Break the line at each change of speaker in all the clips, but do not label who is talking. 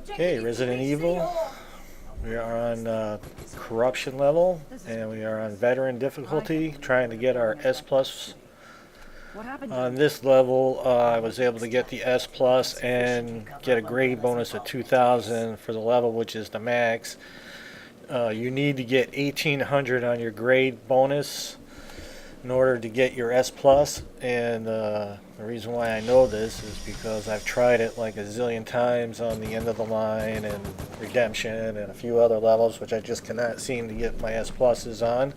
Okay, Resident Evil. We are on corruption level, and we are on veteran difficulty, trying to get our S plus.
What happened?
On this level, I was able to get the S plus and get a grade bonus of 2,000 for the level, which is the max. You need to get 1,800 on your grade bonus in order to get your S plus, and the reason why I know this is because I've tried it like a zillion times on the end of the line and redemption and a few other levels, which I just cannot seem to get my S pluses on.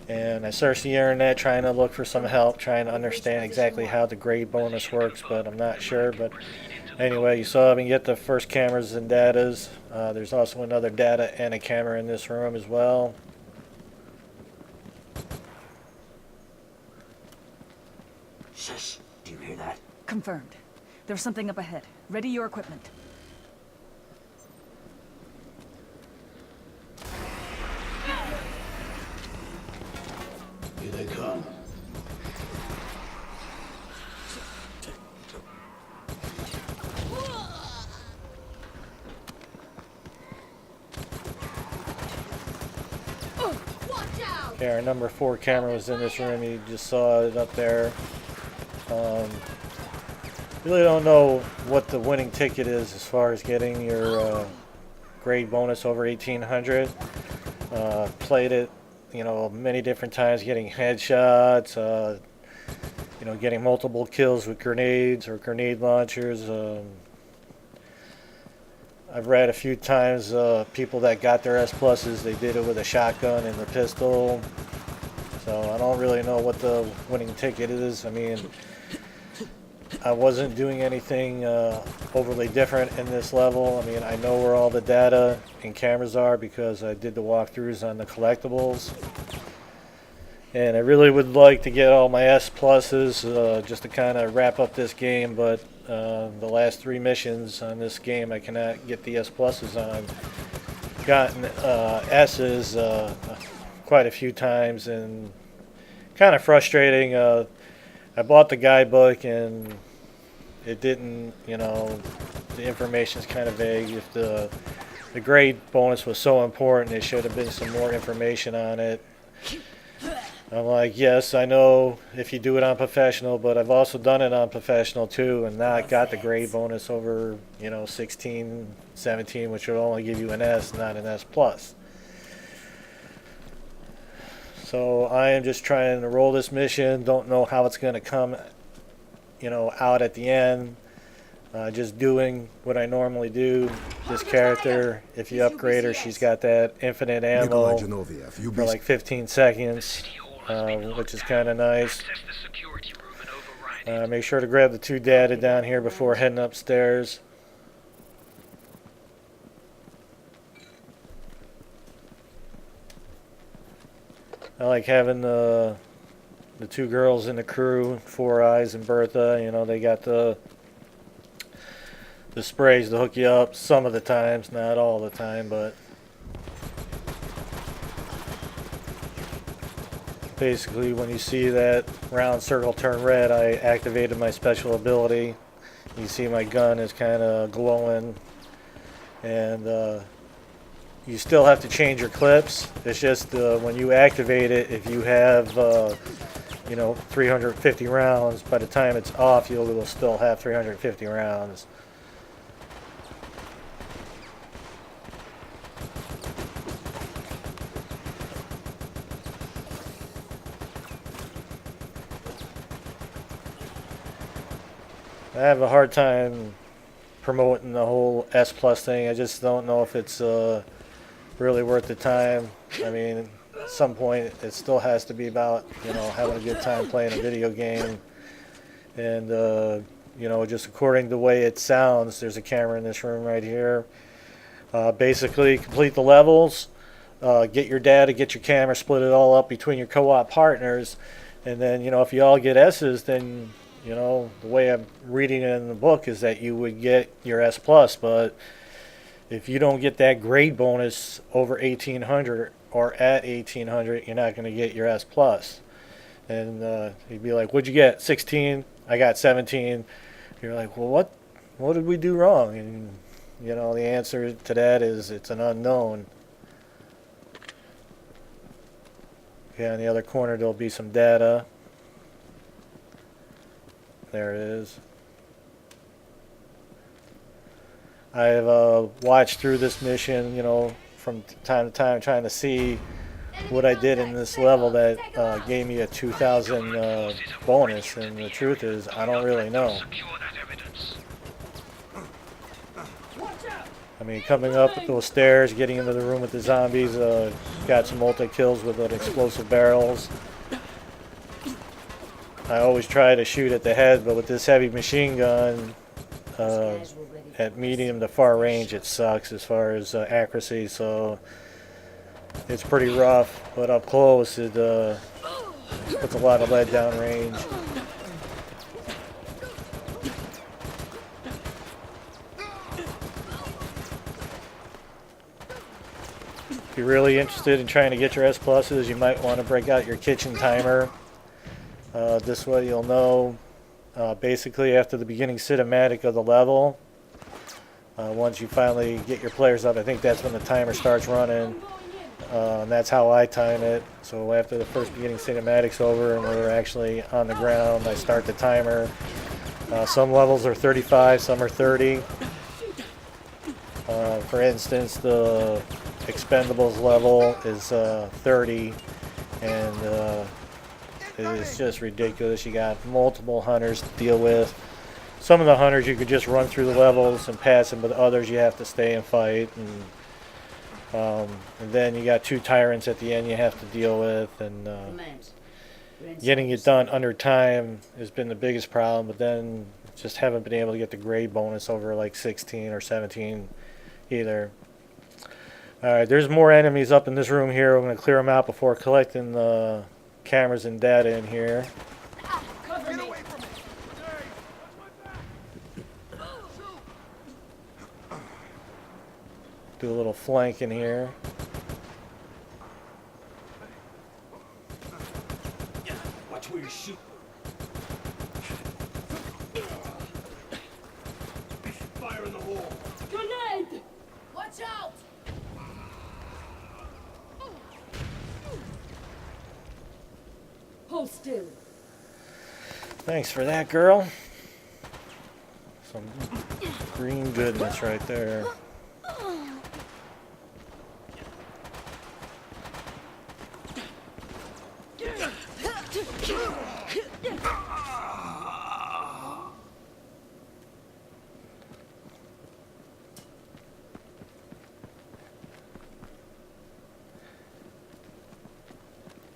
And I searched the internet trying to look for some help, trying to understand exactly how the grade bonus works, but I'm not sure. But anyway, you saw me get the first cameras and datas. There's also another data and a camera in this room as well.
Shush. Do you hear that?
Confirmed. There's something up ahead. Ready your equipment.
Here they come.
Okay, our number 4 camera was in this room. You just saw it up there. Really don't know what the winning ticket is as far as getting your grade bonus over 1,800. Played it, many different times, getting headshots, getting multiple kills with grenades or grenade launchers. I've read a few times people that got their S pluses, they did it with a shotgun and the pistol. So I don't really know what the winning ticket is. I mean, I wasn't doing anything overly different in this level. I mean, I know where all the data and cameras are because I did the walkthroughs on the collectibles. And I really would like to get all my S pluses just to kind of wrap up this game, but the last 3 missions on this game I cannot get the S pluses on. Gotten S's quite a few times and kind of frustrating. I bought the guidebook and it didn't, the information's kind of vague. If the grade bonus was so important, there should have been some more information on it. I'm like, yes, I know if you do it on professional, but I've also done it on professional too and not got the grade bonus over, 16, 17, which would only give you an S, not an S plus. So I am just trying to roll this mission. Don't know how it's going to come, out at the end. Just doing what I normally do. This character, if you upgrade her, she's got that infinite ammo for like 15 seconds, which is kind of nice. Make sure to grab the 2 data down here before heading upstairs. I like having the 2 girls in the crew, Four Eyes and Bertha. They got the sprays to hook you up some of the times, not all the time, but basically when you see that round circle turn red, I activated my special ability. You see my gun is kind of glowing, and you still have to change your clips. It's just when you activate it, if you have 350 rounds, by the time it's off, you will still have 350 rounds. I have a hard time promoting the whole S plus thing. I just don't know if it's really worth the time. I mean, at some point it still has to be about having a good time playing a video game, and just according to the way it sounds. There's a camera in this room right here. Basically complete the levels, get your data, get your camera, split it all up between your co-op partners, and then if you all get S's, then the way I'm reading it in the book is that you would get your S plus. But if you don't get that grade bonus over 1,800 or at 1,800, you're not going to get your S plus. And you'd be like, what'd you get? 16? I got 17. You're like, well, what did we do wrong? And You know, the answer to that is it's an unknown. Okay, on the other corner there'll be some data. There it is. I've watched through this mission, you know, from time to time, trying to see what I did in this level that gave me a 2,000 bonus, and the truth is, I don't really know. I mean, coming up those stairs, getting into the room with the zombies, got some multi-kills with explosive barrels. I always try to shoot at the head, but with this heavy machine gun, at medium to far range, it sucks as far as accuracy, so it's pretty rough, but up close it puts a lot of lead down range. If you're really interested in trying to get your S pluses, you might want to break out your kitchen timer. This way you'll know basically after the beginning cinematic of the level, once you finally get your players up, I think that's when the timer starts running. And that's how I time it. So after the first beginning cinematic's over and we're actually on the ground, I start the timer. Some levels are 35, some are 30. For instance, the Expendables level is 30, and it is just ridiculous. You got multiple hunters to deal with. Some of the hunters you could just run through the levels and pass them, but others you have to stay and fight. And then you got 2 tyrants at the end you have to deal with, and getting it done under time has been the biggest problem, but then just haven't been able to get the grade bonus over like 16 or 17 either. Alright, there's more enemies up in this room here. I'm going to clear them out before collecting the cameras and data in here. Do a little flank in here.
Watch where you shoot. Fire in the hole.
Grenade! Watch out! Hold still.
Thanks for that, girl. Some green goodness right there.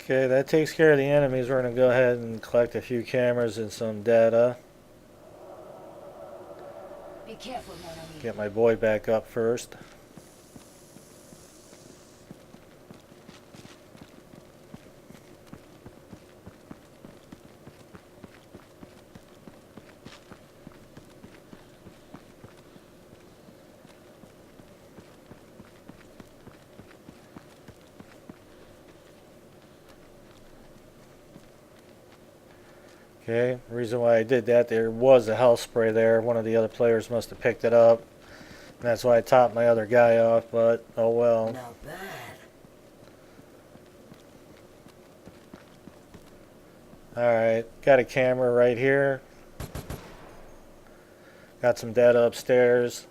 Okay, that takes care of the enemies. We're going to go ahead and collect a few cameras and some data.
Be careful, enemy.
Get my boy back up first. Okay, the reason why I did that, there was a health spray there. One of the other players must have picked it up. And that's why I topped my other guy off, but oh well.
Not bad.
Alright, got a camera right here. Got some data upstairs.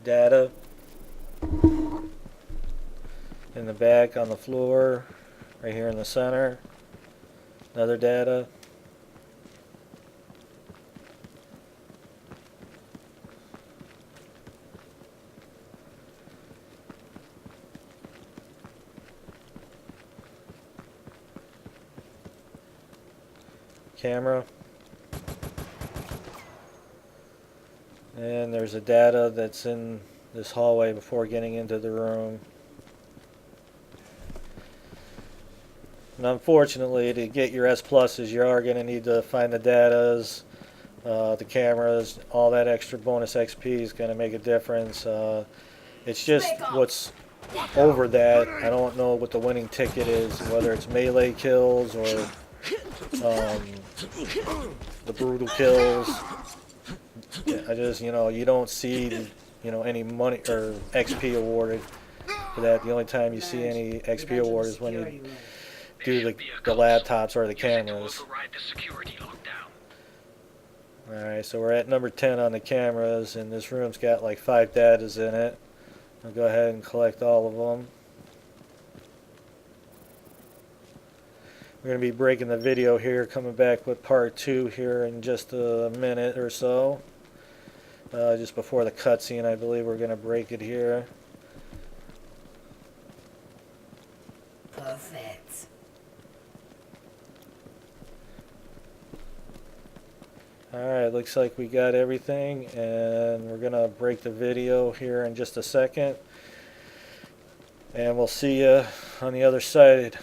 Data in the back on the floor, right here in the center. Another data. Camera. And there's a data that's in this hallway before getting into the room. And unfortunately, to get your S pluses, you are going to need to find the datas, the cameras. All that extra bonus XP is going to make a difference. It's just what's over that. I don't know what the winning ticket is, whether it's melee kills or the brutal kills. I just, you don't see, any money or XP awarded for that. The only time you see any XP award is when you do the laptops or the cameras. Alright, so we're at number 10 on the cameras, and this room's got like 5 datas in it. I'll go ahead and collect all of them. We're going to be breaking the video here, coming back with part 2 here in just a minute or so. Just before the cutscene, I believe we're going to break it here.
Perfect.
Alright, looks like we got everything, and we're going to break the video here in just a second. And we'll see you on the other side.